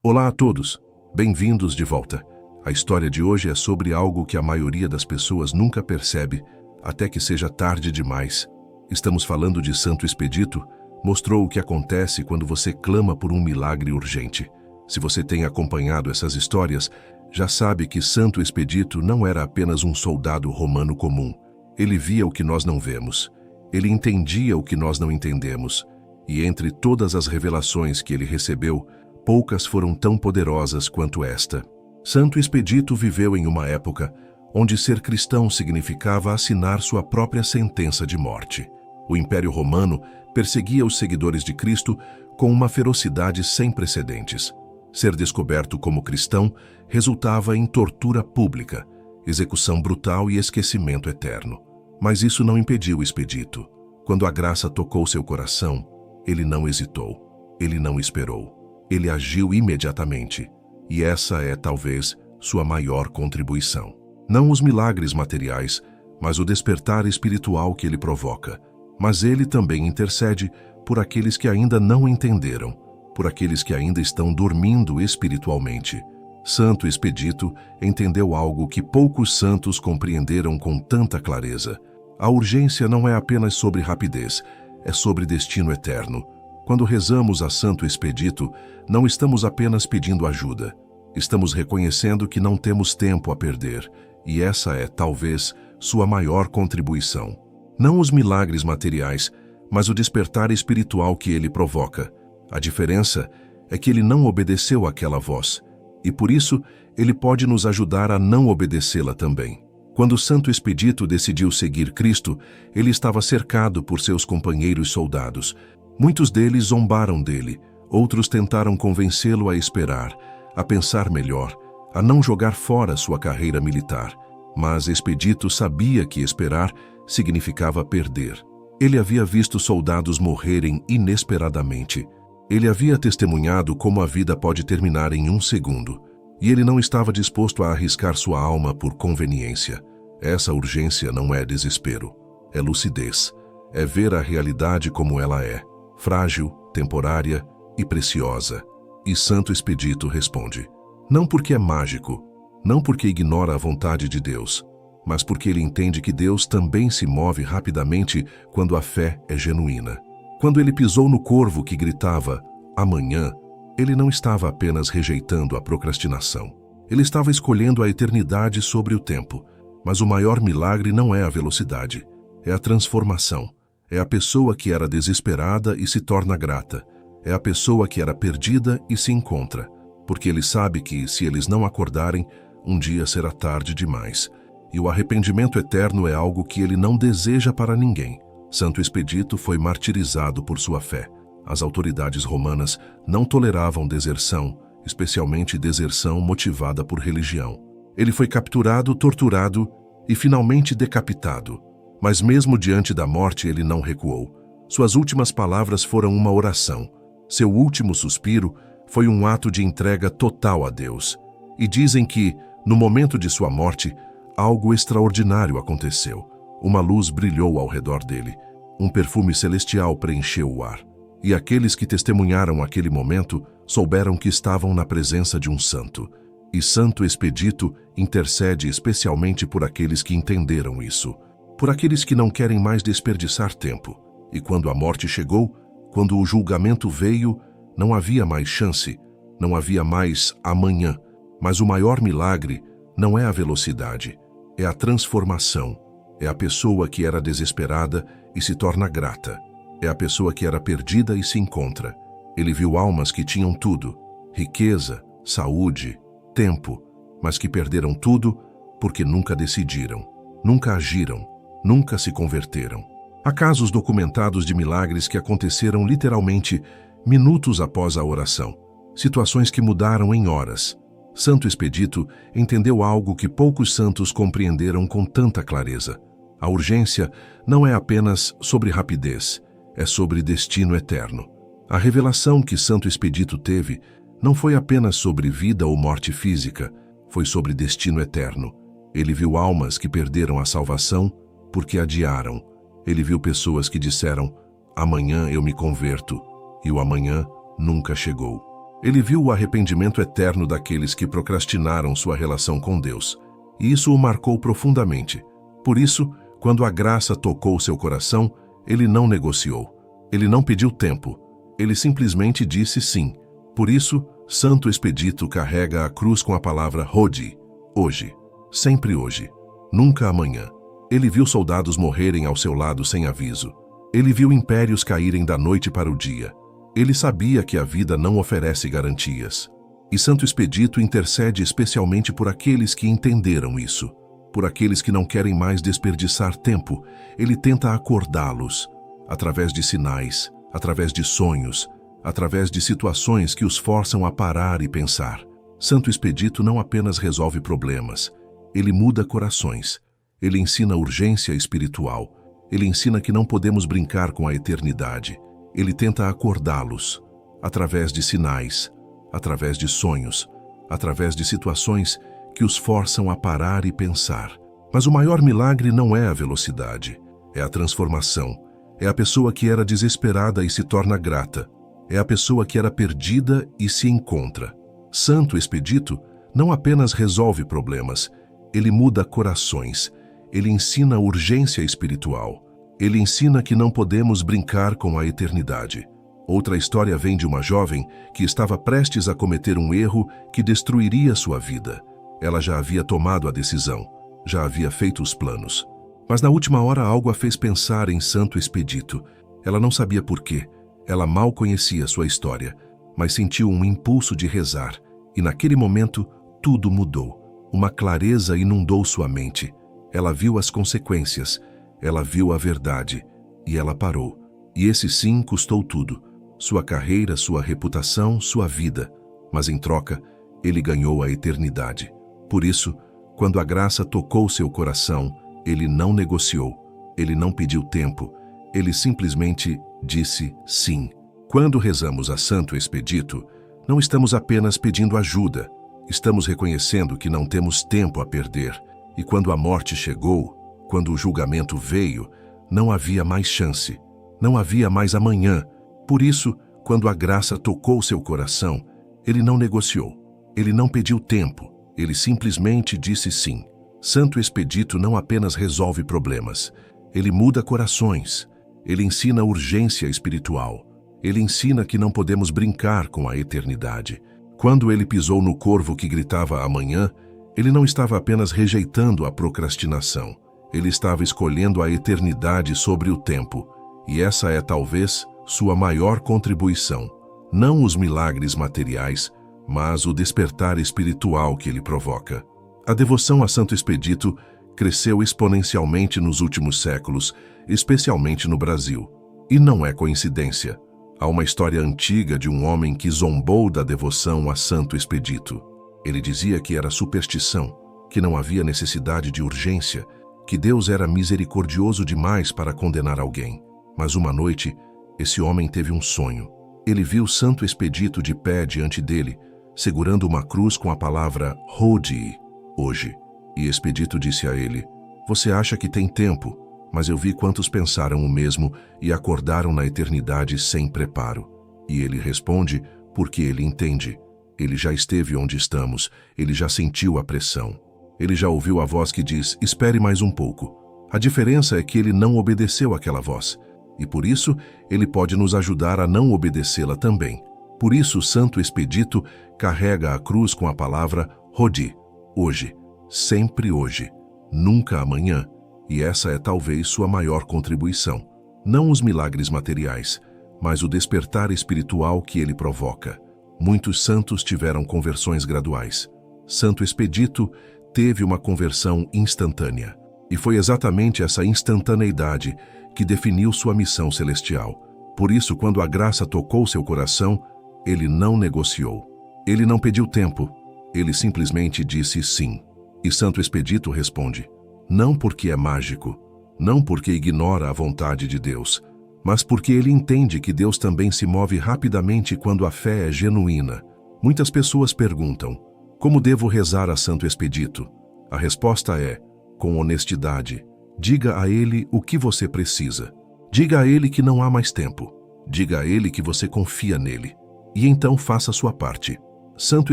Olá a todos, bem-vindos de volta. A história de hoje é sobre algo que a maioria das pessoas nunca percebe, até que seja tarde demais. Estamos falando de Santo Expedito. Mostrou o que acontece quando você clama por um milagre urgente. Se você tem acompanhado essas histórias, já sabe que Santo Expedito não era apenas um soldado romano comum. Ele via o que nós não vemos. Ele entendia o que nós não entendemos. E entre todas as revelações que ele recebeu, poucas foram tão poderosas quanto esta. Santo Expedito viveu em uma época onde ser cristão significava assinar sua própria sentença de morte. O Império Romano perseguia os seguidores de Cristo com uma ferocidade sem precedentes. Ser descoberto como cristão resultava em tortura pública, execução brutal e esquecimento eterno. Mas isso não impediu Expedito. Quando a graça tocou seu coração, ele não hesitou, ele não esperou. Ele agiu imediatamente, e essa é, talvez, sua maior contribuição. Não os milagres materiais, mas o despertar espiritual que ele provoca. Mas ele também intercede por aqueles que ainda não entenderam, por aqueles que ainda estão dormindo espiritualmente. Santo Expedito entendeu algo que poucos santos compreenderam com tanta clareza. A urgência não é apenas sobre rapidez, é sobre destino eterno. Quando rezamos a Santo Expedito, não estamos apenas pedindo ajuda. Estamos reconhecendo que não temos tempo a perder, e essa é, talvez, sua maior contribuição. Não os milagres materiais, mas o despertar espiritual que ele provoca. A diferença é que ele não obedeceu àquela voz, e por isso ele pode nos ajudar a não obedecê-la também. Quando Santo Expedito decidiu seguir Cristo, ele estava cercado por seus companheiros soldados. Muitos deles zombaram dele, outros tentaram convencê-lo a esperar, a pensar melhor, a não jogar fora sua carreira militar. Mas Expedito sabia que esperar significava perder. Ele havia visto soldados morrerem inesperadamente. Ele havia testemunhado como a vida pode terminar em um segundo. E ele não estava disposto a arriscar sua alma por conveniência. Essa urgência não é desespero, é lucidez. É ver a realidade como ela é. Frágil, temporária e preciosa. E Santo Expedito responde. Não porque é mágico, não porque ignora a vontade de Deus, mas porque ele entende que Deus também se move rapidamente quando a fé é genuína. Quando ele pisou no corvo que gritava, amanhã, ele não estava apenas rejeitando a procrastinação. Ele estava escolhendo a eternidade sobre o tempo. Mas o maior milagre não é a velocidade, é a transformação. É a pessoa que era desesperada e se torna grata. É a pessoa que era perdida e se encontra. Porque ele sabe que, se eles não acordarem, um dia será tarde demais. E o arrependimento eterno é algo que ele não deseja para ninguém. Santo Expedito foi martirizado por sua fé. As autoridades romanas não toleravam deserção, especialmente deserção motivada por religião. Ele foi capturado, torturado e finalmente decapitado. Mas mesmo diante da morte ele não recuou. Suas últimas palavras foram uma oração. Seu último suspiro foi um ato de entrega total a Deus. E dizem que, no momento de sua morte, algo extraordinário aconteceu. Uma luz brilhou ao redor dele. Um perfume celestial preencheu o ar. E aqueles que testemunharam aquele momento souberam que estavam na presença de um santo. E Santo Expedito intercede especialmente por aqueles que entenderam isso. Por aqueles que não querem mais desperdiçar tempo. E quando a morte chegou, quando o julgamento veio, não havia mais chance, não havia mais amanhã. Mas o maior milagre não é a velocidade, é a transformação. É a pessoa que era desesperada e se torna grata. É a pessoa que era perdida e se encontra. Ele viu almas que tinham tudo, riqueza, saúde, tempo, mas que perderam tudo porque nunca decidiram, nunca agiram, nunca se converteram. Há casos documentados de milagres que aconteceram literalmente minutos após a oração, situações que mudaram em horas. Santo Expedito entendeu algo que poucos santos compreenderam com tanta clareza. A urgência não é apenas sobre rapidez, é sobre destino eterno. A revelação que Santo Expedito teve não foi apenas sobre vida ou morte física, foi sobre destino eterno. Ele viu almas que perderam a salvação porque adiaram. Ele viu pessoas que disseram, amanhã eu me converto, e o amanhã nunca chegou. Ele viu o arrependimento eterno daqueles que procrastinaram sua relação com Deus, e isso o marcou profundamente. Por isso, quando a graça tocou seu coração, ele não negociou. Ele não pediu tempo. Ele simplesmente disse sim. Por isso, Santo Expedito carrega a cruz com a palavra Hodi, hoje, sempre hoje, nunca amanhã. Ele viu soldados morrerem ao seu lado sem aviso. Ele viu impérios caírem da noite para o dia. Ele sabia que a vida não oferece garantias. E Santo Expedito intercede especialmente por aqueles que entenderam isso. Por aqueles que não querem mais desperdiçar tempo, ele tenta acordá-los, através de sinais, através de sonhos, através de situações que os forçam a parar e pensar. Santo Expedito não apenas resolve problemas, ele muda corações. Ele ensina urgência espiritual. Ele ensina que não podemos brincar com a eternidade. Ele tenta acordá-los, através de sinais, através de sonhos, através de situações que os forçam a parar e pensar. Mas o maior milagre não é a velocidade, é a transformação. É a pessoa que era desesperada e se torna grata. É a pessoa que era perdida e se encontra. Santo Expedito não apenas resolve problemas, ele muda corações. Ele ensina urgência espiritual. Ele ensina que não podemos brincar com a eternidade. Outra história vem de uma jovem que estava prestes a cometer um erro que destruiria sua vida. Ela já havia tomado a decisão, já havia feito os planos. Mas na última hora algo a fez pensar em Santo Expedito. Ela não sabia por quê. Ela mal conhecia sua história, mas sentiu um impulso de rezar. E naquele momento, tudo mudou. Uma clareza inundou sua mente. Ela viu as consequências, ela viu a verdade, e ela parou. E esse sim custou tudo. Sua carreira, sua reputação, sua vida. Mas em troca, ele ganhou a eternidade. Por isso, quando a graça tocou seu coração, ele não negociou, ele não pediu tempo, ele simplesmente disse sim. Quando rezamos a Santo Expedito, não estamos apenas pedindo ajuda, estamos reconhecendo que não temos tempo a perder. E quando a morte chegou, quando o julgamento veio, não havia mais chance, não havia mais amanhã. Por isso, quando a graça tocou seu coração, ele não negociou, ele não pediu tempo, ele simplesmente disse sim. Santo Expedito não apenas resolve problemas, ele muda corações, ele ensina urgência espiritual, ele ensina que não podemos brincar com a eternidade. Quando ele pisou no corvo que gritava amanhã, ele não estava apenas rejeitando a procrastinação, ele estava escolhendo a eternidade sobre o tempo, e essa é talvez sua maior contribuição. Não os milagres materiais, mas o despertar espiritual que ele provoca. A devoção a Santo Expedito cresceu exponencialmente nos últimos séculos, especialmente no Brasil. E não é coincidência. Há uma história antiga de um homem que zombou da devoção a Santo Expedito. Ele dizia que era superstição, que não havia necessidade de urgência, que Deus era misericordioso demais para condenar alguém. Mas uma noite, esse homem teve um sonho. Ele viu Santo Expedito de pé diante dele, segurando uma cruz com a palavra Hodi, hoje. E Expedito disse a ele: "Você acha que tem tempo, mas eu vi quantos pensaram o mesmo e acordaram na eternidade sem preparo." E ele responde, porque ele entende. Ele já esteve onde estamos, ele já sentiu a pressão. Ele já ouviu a voz que diz: "Espere mais um pouco." A diferença é que ele não obedeceu àquela voz, e por isso ele pode nos ajudar a não obedecê-la também. Por isso, Santo Expedito carrega a cruz com a palavra Hodi, hoje, sempre hoje, nunca amanhã, e essa é talvez sua maior contribuição. Não os milagres materiais, mas o despertar espiritual que ele provoca. Muitos santos tiveram conversões graduais. Santo Expedito teve uma conversão instantânea. E foi exatamente essa instantaneidade que definiu sua missão celestial. Por isso, quando a graça tocou seu coração, ele não negociou. Ele não pediu tempo. Ele simplesmente disse sim. E Santo Expedito responde: não porque é mágico, não porque ignora a vontade de Deus, mas porque ele entende que Deus também se move rapidamente quando a fé é genuína. Muitas pessoas perguntam: como devo rezar a Santo Expedito? A resposta é: com honestidade. Diga a ele o que você precisa. Diga a ele que não há mais tempo. Diga a ele que você confia nele. e então faça sua parte. Santo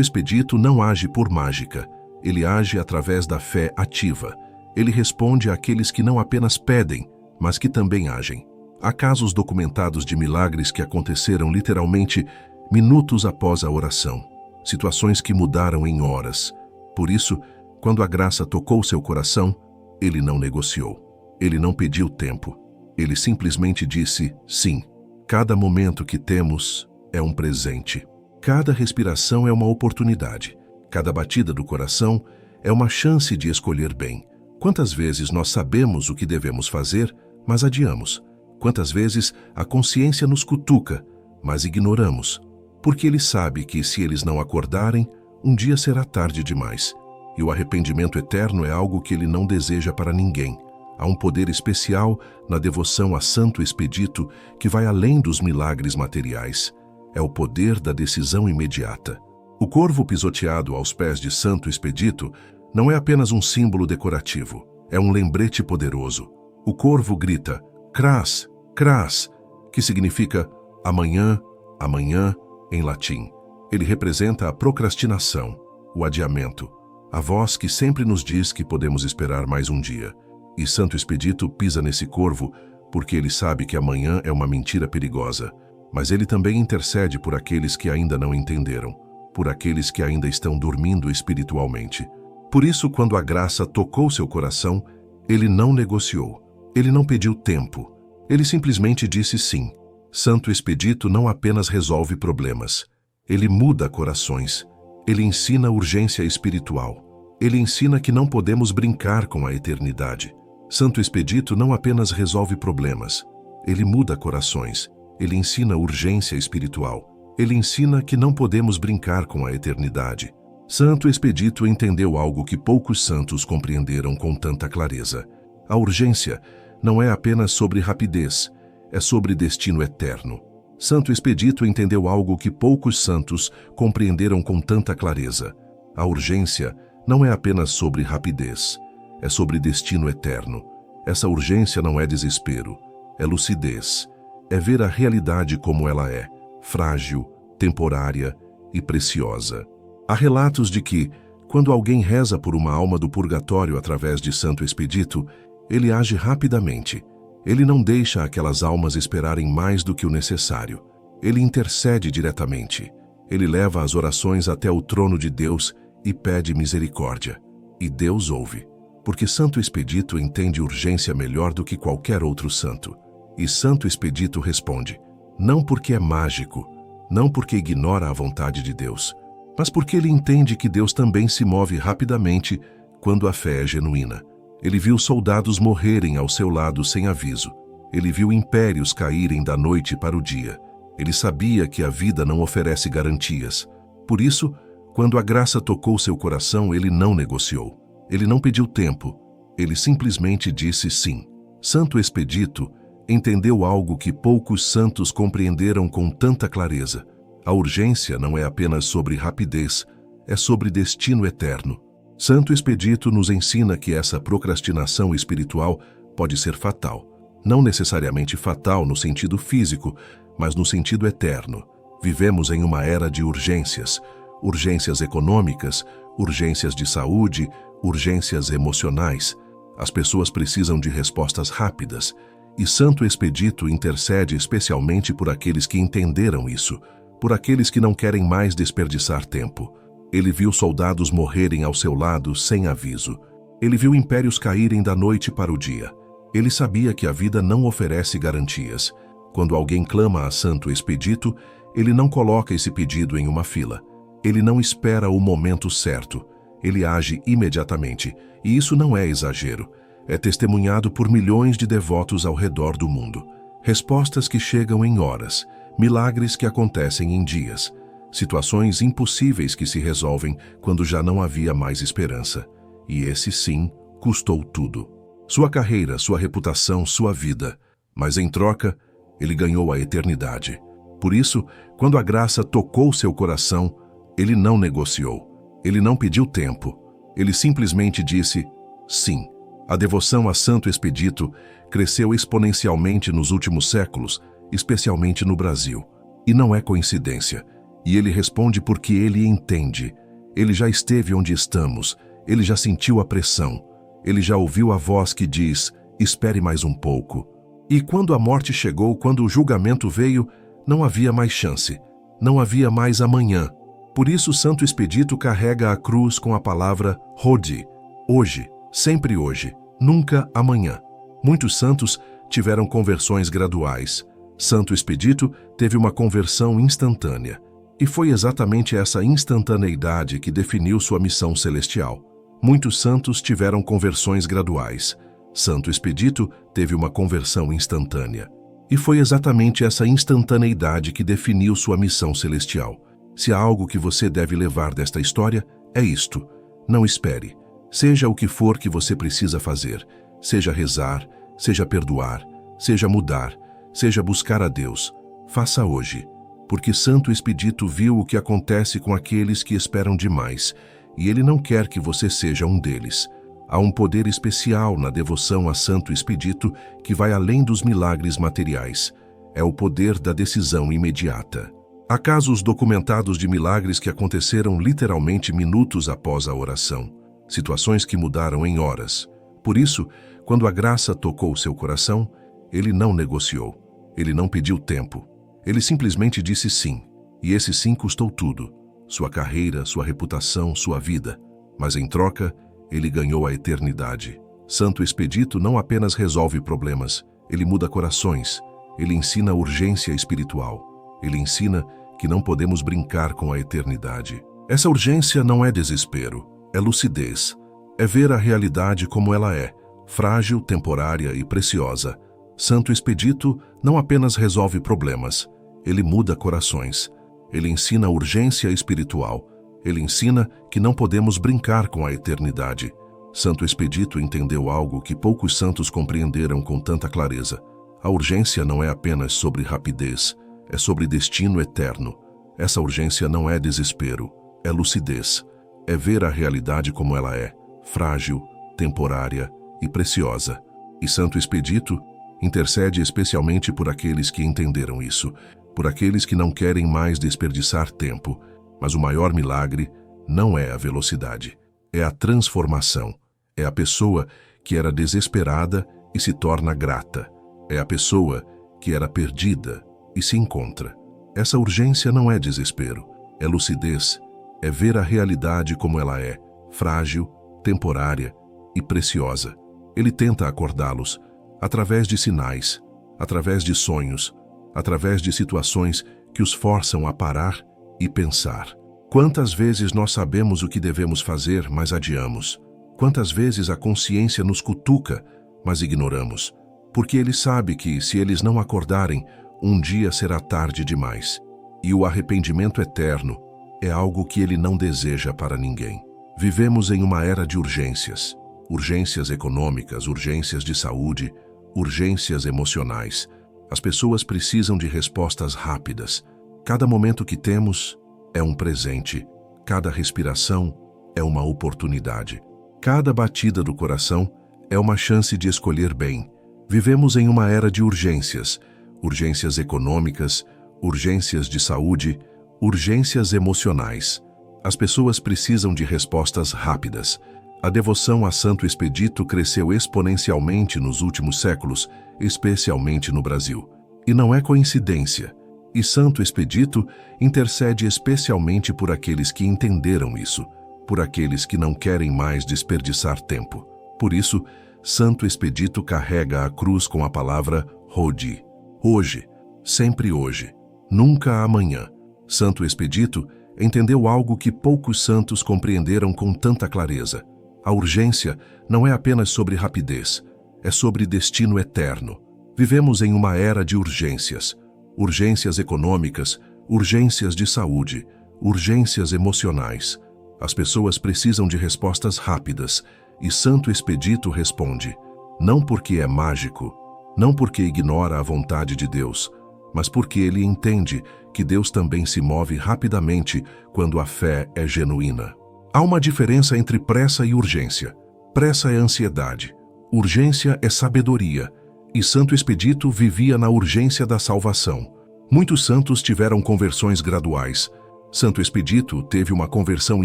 Expedito não age por mágica, ele age através da fé ativa. Ele responde àqueles que não apenas pedem, mas que também agem. Há casos documentados de milagres que aconteceram literalmente minutos após a oração, situações que mudaram em horas. Por isso, quando a graça tocou seu coração, ele não negociou. Ele não pediu tempo. Ele simplesmente disse sim. Cada momento que temos é um presente. Cada respiração é uma oportunidade. Cada batida do coração é uma chance de escolher bem. Quantas vezes nós sabemos o que devemos fazer, mas adiamos? Quantas vezes a consciência nos cutuca, mas ignoramos? Porque ele sabe que, se eles não acordarem, um dia será tarde demais. E o arrependimento eterno é algo que ele não deseja para ninguém. Há um poder especial na devoção a Santo Expedito que vai além dos milagres materiais. É o poder da decisão imediata. O corvo pisoteado aos pés de Santo Expedito não é apenas um símbolo decorativo, é um lembrete poderoso. O corvo grita, cras, cras, que significa amanhã, amanhã, em latim. Ele representa a procrastinação, o adiamento, a voz que sempre nos diz que podemos esperar mais um dia. E Santo Expedito pisa nesse corvo porque ele sabe que amanhã é uma mentira perigosa, mas ele também intercede por aqueles que ainda não entenderam, por aqueles que ainda estão dormindo espiritualmente. Por isso, quando a graça tocou seu coração, ele não negociou, ele não pediu tempo, ele simplesmente disse sim. Santo Expedito não apenas resolve problemas, ele muda corações, ele ensina urgência espiritual, ele ensina que não podemos brincar com a eternidade. Santo Expedito não apenas resolve problemas, ele muda corações, ele ensina urgência espiritual, ele ensina que não podemos brincar com a eternidade. Santo Expedito entendeu algo que poucos santos compreenderam com tanta clareza. A urgência não é apenas sobre rapidez, é sobre destino eterno. Santo Expedito entendeu algo que poucos santos compreenderam com tanta clareza. A urgência não é apenas sobre rapidez, é sobre destino eterno. Essa urgência não é desespero, é lucidez, é ver a realidade como ela é, frágil, temporária e preciosa. Há relatos de que, quando alguém reza por uma alma do purgatório através de Santo Expedito, ele age rapidamente. Ele não deixa aquelas almas esperarem mais do que o necessário. Ele intercede diretamente. Ele leva as orações até o trono de Deus e pede misericórdia. E Deus ouve, porque Santo Expedito entende urgência melhor do que qualquer outro santo. E Santo Expedito responde, não porque é mágico, não porque ignora a vontade de Deus, mas porque ele entende que Deus também se move rapidamente quando a fé é genuína. Ele viu soldados morrerem ao seu lado sem aviso. Ele viu impérios caírem da noite para o dia. Ele sabia que a vida não oferece garantias. Por isso, quando a graça tocou seu coração, ele não negociou. Ele não pediu tempo. Ele simplesmente disse sim. Santo Expedito entendeu algo que poucos santos compreenderam com tanta clareza. A urgência não é apenas sobre rapidez, é sobre destino eterno. Santo Expedito nos ensina que essa procrastinação espiritual pode ser fatal. Não necessariamente fatal no sentido físico, mas no sentido eterno. Vivemos em uma era de urgências. Urgências econômicas, urgências de saúde, urgências emocionais. As pessoas precisam de respostas rápidas. E Santo Expedito intercede especialmente por aqueles que entenderam isso, por aqueles que não querem mais desperdiçar tempo. Ele viu soldados morrerem ao seu lado sem aviso. Ele viu impérios caírem da noite para o dia. Ele sabia que a vida não oferece garantias. Quando alguém clama a Santo Expedito, ele não coloca esse pedido em uma fila. Ele não espera o momento certo. Ele age imediatamente. E isso não é exagero. É testemunhado por milhões de devotos ao redor do mundo. Respostas que chegam em horas, milagres que acontecem em dias, situações impossíveis que se resolvem quando já não havia mais esperança. E esse sim custou tudo. Sua carreira, sua reputação, sua vida. Mas em troca, ele ganhou a eternidade. Por isso, quando a graça tocou seu coração, ele não negociou. Ele não pediu tempo. Ele simplesmente disse sim. A devoção a Santo Expedito cresceu exponencialmente nos últimos séculos, especialmente no Brasil. E não é coincidência. E ele responde porque ele entende. Ele já esteve onde estamos, ele já sentiu a pressão, ele já ouviu a voz que diz, espere mais um pouco. E quando a morte chegou, quando o julgamento veio, não havia mais chance, não havia mais amanhã. Por isso Santo Expedito carrega a cruz com a palavra Hodi, hoje, sempre hoje, nunca amanhã. Muitos santos tiveram conversões graduais. Santo Expedito teve uma conversão instantânea. E foi exatamente essa instantaneidade que definiu sua missão celestial. Muitos santos tiveram conversões graduais. Santo Expedito teve uma conversão instantânea. E foi exatamente essa instantaneidade que definiu sua missão celestial. Se há algo que você deve levar desta história, é isto. Não espere. Seja o que for que você precisa fazer, seja rezar, seja perdoar, seja mudar, seja buscar a Deus, faça hoje. Porque Santo Expedito viu o que acontece com aqueles que esperam demais, e ele não quer que você seja um deles. Há um poder especial na devoção a Santo Expedito que vai além dos milagres materiais. É o poder da decisão imediata. Há casos documentados de milagres que aconteceram literalmente minutos após a oração. Situações que mudaram em horas. Por isso, quando a graça tocou seu coração, ele não negociou. Ele não pediu tempo. Ele simplesmente disse sim. E esse sim custou tudo. Sua carreira, sua reputação, sua vida. Mas em troca, ele ganhou a eternidade. Santo Expedito não apenas resolve problemas, ele muda corações. Ele ensina urgência espiritual. Ele ensina que não podemos brincar com a eternidade. Essa urgência não é desespero, é lucidez. É ver a realidade como ela é, frágil, temporária e preciosa. Santo Expedito não apenas resolve problemas, ele muda corações. Ele ensina urgência espiritual. Ele ensina que não podemos brincar com a eternidade. Santo Expedito entendeu algo que poucos santos compreenderam com tanta clareza. A urgência não é apenas sobre rapidez, é sobre destino eterno. Essa urgência não é desespero, é lucidez. É ver a realidade como ela é, frágil, temporária e preciosa. E Santo Expedito intercede especialmente por aqueles que entenderam isso, por aqueles que não querem mais desperdiçar tempo. Mas o maior milagre não é a velocidade, é a transformação. É a pessoa que era desesperada e se torna grata. É a pessoa que era perdida e se encontra. Essa urgência não é desespero, é lucidez, é ver a realidade como ela é, frágil, temporária e preciosa. Ele tenta acordá-los através de sinais, através de sonhos, através de situações que os forçam a parar e pensar. Quantas vezes nós sabemos o que devemos fazer, mas adiamos? Quantas vezes a consciência nos cutuca, mas ignoramos? Porque ele sabe que, se eles não acordarem, um dia será tarde demais. E o arrependimento eterno é algo que ele não deseja para ninguém. Vivemos em uma era de urgências. Urgências econômicas, urgências de saúde, urgências emocionais. As pessoas precisam de respostas rápidas. Cada momento que temos é um presente. Cada respiração é uma oportunidade. Cada batida do coração é uma chance de escolher bem. Vivemos em uma era de urgências. Urgências econômicas, urgências de saúde, urgências emocionais. As pessoas precisam de respostas rápidas. A devoção a Santo Expedito cresceu exponencialmente nos últimos séculos, especialmente no Brasil. E não é coincidência. E Santo Expedito intercede especialmente por aqueles que entenderam isso, por aqueles que não querem mais desperdiçar tempo. Por isso, Santo Expedito carrega a cruz com a palavra Hodi. Hoje, sempre hoje, nunca amanhã. Santo Expedito entendeu algo que poucos santos compreenderam com tanta clareza. A urgência não é apenas sobre rapidez, é sobre destino eterno. Vivemos em uma era de urgências. Urgências econômicas, urgências de saúde, urgências emocionais. As pessoas precisam de respostas rápidas, e Santo Expedito responde, não porque é mágico, não porque ignora a vontade de Deus, mas porque ele entende que Deus também se move rapidamente quando a fé é genuína. Há uma diferença entre pressa e urgência. Pressa é ansiedade, urgência é sabedoria, e Santo Expedito vivia na urgência da salvação. Muitos santos tiveram conversões graduais, Santo Expedito teve uma conversão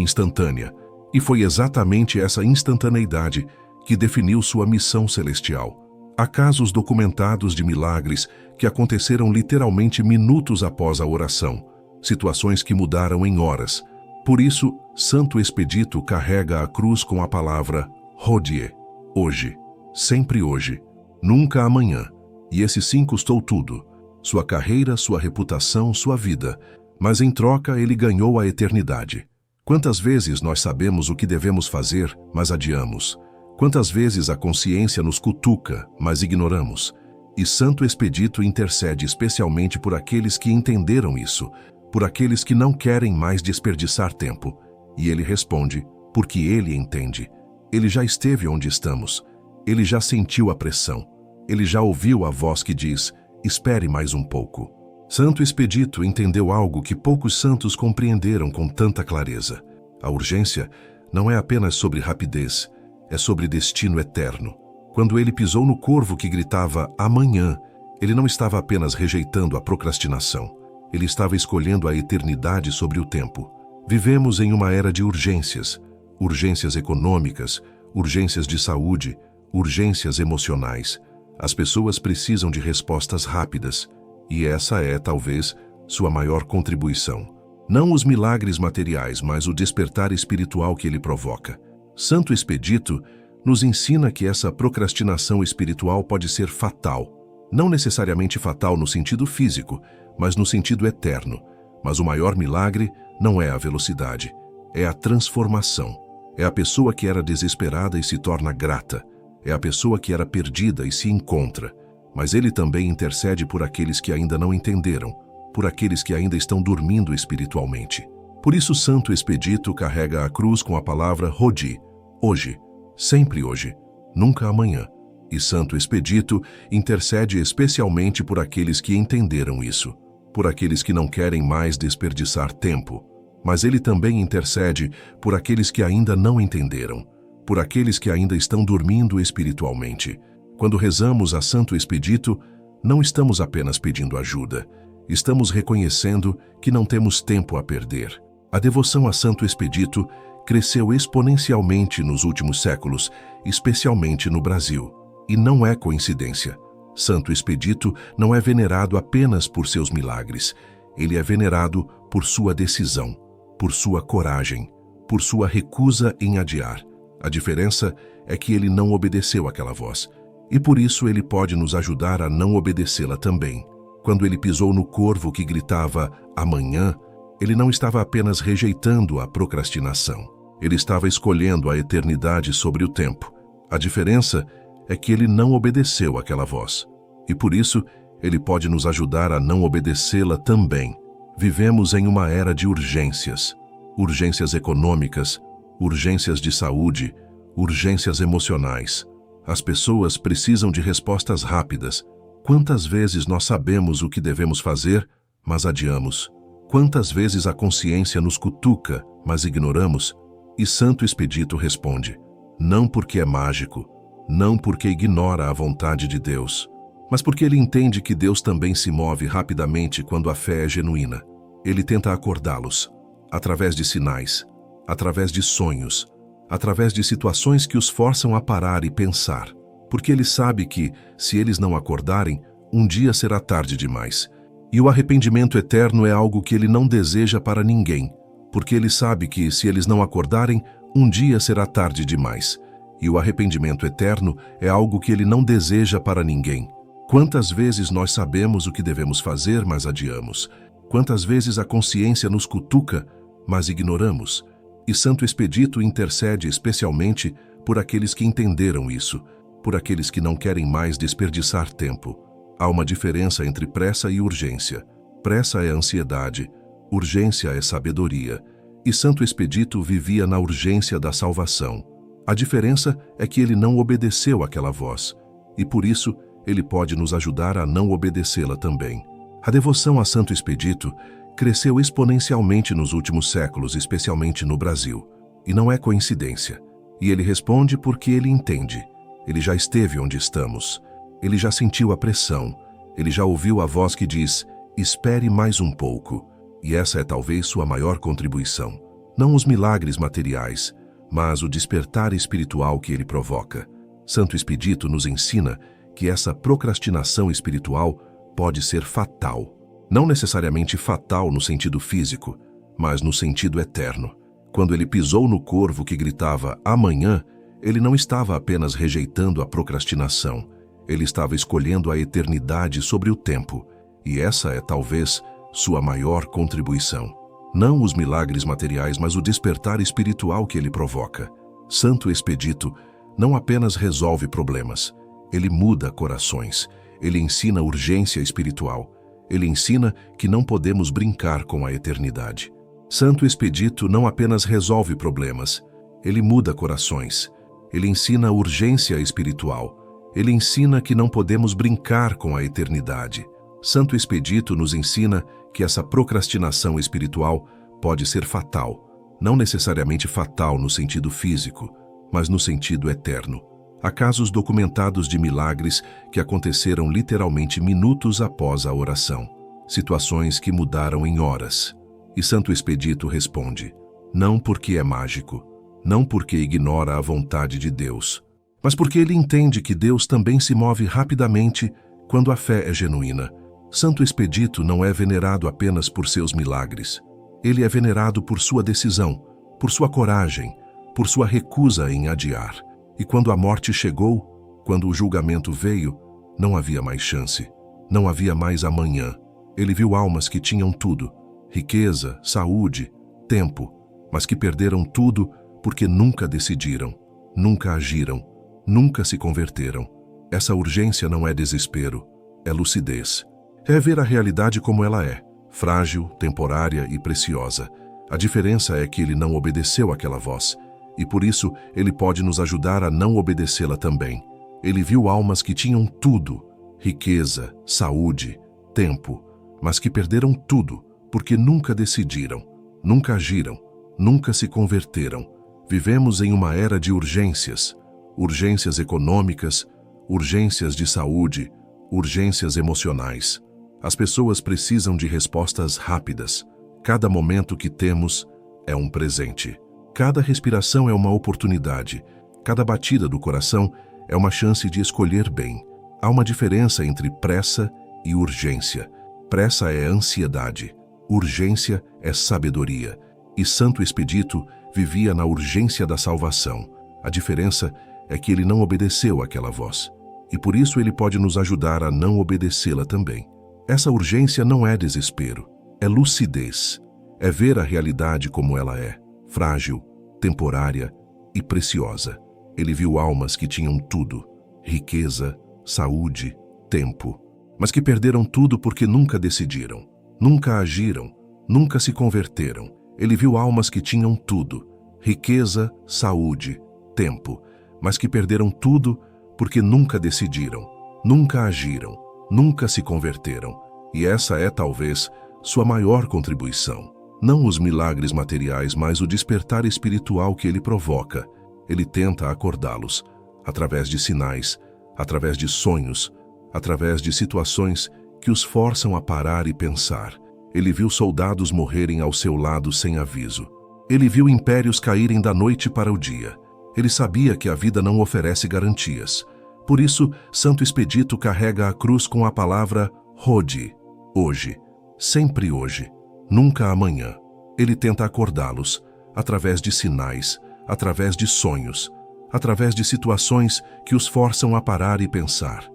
instantânea, e foi exatamente essa instantaneidade que definiu sua missão celestial. Há casos documentados de milagres que aconteceram literalmente minutos após a oração, situações que mudaram em horas. Por isso, Santo Expedito carrega a cruz com a palavra Hodie, hoje, sempre hoje, nunca amanhã. E esse sim custou tudo: sua carreira, sua reputação, sua vida. Mas em troca ele ganhou a eternidade. Quantas vezes nós sabemos o que devemos fazer, mas adiamos? Quantas vezes a consciência nos cutuca, mas ignoramos? E Santo Expedito intercede especialmente por aqueles que entenderam isso, por aqueles que não querem mais desperdiçar tempo. E ele responde, porque ele entende. Ele já esteve onde estamos. Ele já sentiu a pressão. Ele já ouviu a voz que diz, espere mais um pouco. Santo Expedito entendeu algo que poucos santos compreenderam com tanta clareza. A urgência não é apenas sobre rapidez, é sobre destino eterno. Quando ele pisou no corvo que gritava amanhã, ele não estava apenas rejeitando a procrastinação. Ele estava escolhendo a eternidade sobre o tempo. Vivemos em uma era de urgências. Urgências econômicas, urgências de saúde, urgências emocionais. As pessoas precisam de respostas rápidas. E essa é, talvez, sua maior contribuição. Não os milagres materiais, mas o despertar espiritual que ele provoca. Santo Expedito nos ensina que essa procrastinação espiritual pode ser fatal. Não necessariamente fatal no sentido físico, mas no sentido eterno. Mas o maior milagre não é a velocidade, é a transformação. É a pessoa que era desesperada e se torna grata. É a pessoa que era perdida e se encontra. Mas ele também intercede por aqueles que ainda não entenderam, por aqueles que ainda estão dormindo espiritualmente. Por isso Santo Expedito carrega a cruz com a palavra Hodie, hoje, sempre hoje, nunca amanhã. E Santo Expedito intercede especialmente por aqueles que entenderam isso, por aqueles que não querem mais desperdiçar tempo. Mas ele também intercede por aqueles que ainda não entenderam, por aqueles que ainda estão dormindo espiritualmente. Quando rezamos a Santo Expedito, não estamos apenas pedindo ajuda, estamos reconhecendo que não temos tempo a perder. A devoção a Santo Expedito cresceu exponencialmente nos últimos séculos, especialmente no Brasil. E não é coincidência. Santo Expedito não é venerado apenas por seus milagres, ele é venerado por sua decisão, por sua coragem, por sua recusa em adiar. A diferença é que ele não obedeceu àquela voz. E por isso ele pode nos ajudar a não obedecê-la também. Quando ele pisou no corvo que gritava amanhã, ele não estava apenas rejeitando a procrastinação. Ele estava escolhendo a eternidade sobre o tempo. A diferença é que ele não obedeceu àquela voz. E por isso ele pode nos ajudar a não obedecê-la também. Vivemos em uma era de urgências. Urgências econômicas, urgências de saúde, urgências emocionais. As pessoas precisam de respostas rápidas. Quantas vezes nós sabemos o que devemos fazer, mas adiamos? Quantas vezes a consciência nos cutuca, mas ignoramos? E Santo Expedito responde, não porque é mágico, não porque ignora a vontade de Deus, mas porque ele entende que Deus também se move rapidamente quando a fé é genuína. Ele tenta acordá-los, através de sinais, através de sonhos, através de situações que os forçam a parar e pensar, porque ele sabe que, se eles não acordarem, um dia será tarde demais. E o arrependimento eterno é algo que ele não deseja para ninguém, porque ele sabe que, se eles não acordarem, um dia será tarde demais. E o arrependimento eterno é algo que ele não deseja para ninguém. Quantas vezes nós sabemos o que devemos fazer, mas adiamos? Quantas vezes a consciência nos cutuca, mas ignoramos? E Santo Expedito intercede especialmente por aqueles que entenderam isso, por aqueles que não querem mais desperdiçar tempo. Há uma diferença entre pressa e urgência. Pressa é ansiedade, urgência é sabedoria. E Santo Expedito vivia na urgência da salvação. A diferença é que ele não obedeceu àquela voz, e por isso ele pode nos ajudar a não obedecê-la também. A devoção a Santo Expedito cresceu exponencialmente nos últimos séculos, especialmente no Brasil. E não é coincidência. E ele responde porque ele entende. Ele já esteve onde estamos. Ele já sentiu a pressão. Ele já ouviu a voz que diz, espere mais um pouco. E essa é talvez sua maior contribuição. Não os milagres materiais, mas o despertar espiritual que ele provoca. Santo Expedito nos ensina que essa procrastinação espiritual pode ser fatal. Não necessariamente fatal no sentido físico, mas no sentido eterno. Quando ele pisou no corvo que gritava amanhã, ele não estava apenas rejeitando a procrastinação, ele estava escolhendo a eternidade sobre o tempo, e essa é talvez sua maior contribuição. Não os milagres materiais, mas o despertar espiritual que ele provoca. Santo Expedito não apenas resolve problemas, ele muda corações, ele ensina urgência espiritual, ele ensina que não podemos brincar com a eternidade. Santo Expedito não apenas resolve problemas, ele muda corações, ele ensina urgência espiritual, ele ensina que não podemos brincar com a eternidade. Santo Expedito nos ensina que essa procrastinação espiritual pode ser fatal, não necessariamente fatal no sentido físico, mas no sentido eterno. Há casos documentados de milagres que aconteceram literalmente minutos após a oração, situações que mudaram em horas. E Santo Expedito responde, não porque é mágico, não porque ignora a vontade de Deus, mas porque ele entende que Deus também se move rapidamente quando a fé é genuína. Santo Expedito não é venerado apenas por seus milagres. Ele é venerado por sua decisão, por sua coragem, por sua recusa em adiar. E quando a morte chegou, quando o julgamento veio, não havia mais chance, não havia mais amanhã. Ele viu almas que tinham tudo, riqueza, saúde, tempo, mas que perderam tudo porque nunca decidiram, nunca agiram, nunca se converteram. Essa urgência não é desespero, é lucidez. É ver a realidade como ela é, frágil, temporária e preciosa. A diferença é que ele não obedeceu àquela voz, e por isso ele pode nos ajudar a não obedecê-la também. Ele viu almas que tinham tudo, riqueza, saúde, tempo, mas que perderam tudo porque nunca decidiram, nunca agiram, nunca se converteram. Vivemos em uma era de urgências, urgências econômicas, urgências de saúde, urgências emocionais. As pessoas precisam de respostas rápidas. Cada momento que temos é um presente. Cada respiração é uma oportunidade. Cada batida do coração é uma chance de escolher bem. Há uma diferença entre pressa e urgência. Pressa é ansiedade. Urgência é sabedoria. E Santo Expedito vivia na urgência da salvação. A diferença é que ele não obedeceu àquela voz. E por isso ele pode nos ajudar a não obedecê-la também. Essa urgência não é desespero, é lucidez. É ver a realidade como ela é, frágil, temporária e preciosa. Ele viu almas que tinham tudo, riqueza, saúde, tempo, mas que perderam tudo porque nunca decidiram, nunca agiram, nunca se converteram. Ele viu almas que tinham tudo, riqueza, saúde, tempo, mas que perderam tudo porque nunca decidiram, nunca agiram, nunca se converteram. E essa é, talvez, sua maior contribuição. Não os milagres materiais, mas o despertar espiritual que ele provoca. Ele tenta acordá-los, através de sinais, através de sonhos, através de situações que os forçam a parar e pensar. Ele viu soldados morrerem ao seu lado sem aviso. Ele viu impérios caírem da noite para o dia. Ele sabia que a vida não oferece garantias. Por isso, Santo Expedito carrega a cruz com a palavra Hodie, hoje, sempre hoje, nunca amanhã. Ele tenta acordá-los, através de sinais, através de sonhos, através de situações que os forçam a parar e pensar.